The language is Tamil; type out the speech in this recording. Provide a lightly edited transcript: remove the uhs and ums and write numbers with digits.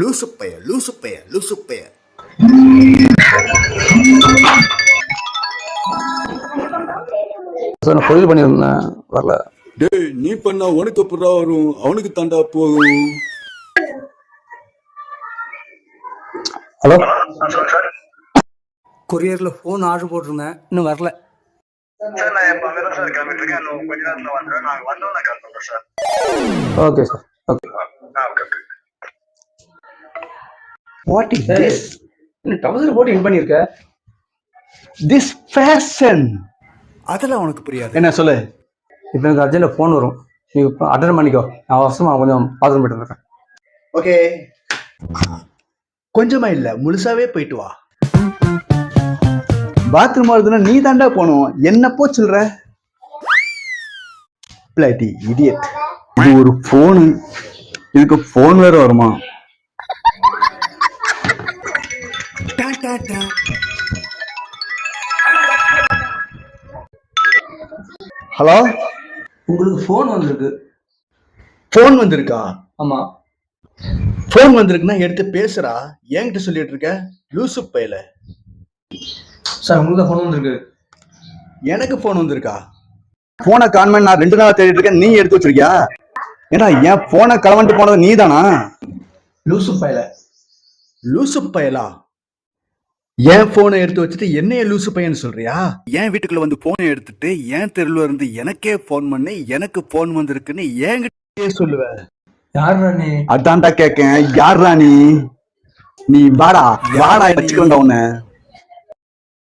லூசுப்பைய லூசுப்பைய லூசுப்பைய. கோயில் பண்ணியிருந்தேன் வரல. டேய், நீ பண்ணா உனக்கு புறா வரும், அவனுக்கு தாண்டா போகும். ஹலோ, கொரியர்ல போன் ஆர்டர் போட்டிருந்தேன், இன்னும் வரல. Okay sir. Okay. What is this? என்ன டவுசர் போட்டு இன் பண்ணியிருக்க? This fashion. அதெல்லாம் உனக்கு புரியாது. என்ன சொல்லு? இப்போ எனக்கு அர்ஜென்ட்டாக ஃபோன் வரும், நீ இப்போ அட்டன் பண்ணிக்கோ. நான் அவசரமாக கொஞ்சம் பாத்ரூம் போயிட்டு வந்துடுறேன். ஓகே, கொஞ்சமா இல்ல, முழுசாவே போயிட்டு வா. பாத்ரூம் வருதுன்னா நீ தாண்டா போகணும், என்ன போ சொல்ற? பிளாட்டி இடியட். இது ஒரு போனு, இதுக்கு போன் வேற வருமா? ஹலோ, உங்களுக்கு ஃபோன் வந்திருக்கு. போன் வந்திருக்கா? ஆமாம், போன் வந்திருக்குன்னா எடுத்து பேசுறா. என்கிட்ட சொல்லிட்டு இருக்க லூசு பையல. சார் உங்களுக்கு தான் ஃபோன் வந்திருக்கு. எனக்கு போன் வந்திருக்கா? போனை கான்மெண்ட் நான் 2 நாளா தேடிட்டு இருக்கேன், நீ எடுத்து வச்சிருக்கியா? ஏன்னா என் போனை களவன்ட்டு போனது நீ தானா? லூசு பையல. லூசு பயலா? என் போனை எடுத்து வச்சுட்டு என்னைய லூசு பையன்னு சொல்றியா? என் வீட்டுக்குள்ள வந்து போனை எடுத்துட்டு என் தெருல இருந்து எனக்கே போன் பண்ணி எனக்கு போன் வந்திருக்குன்னு என்கிட்ட சொல்லுவ? யாரா நீ? அதான்டா கேக்கேன், யாரா நீ? நீ வாடா வாடா, வச்சுக்கண்டா உன்ன.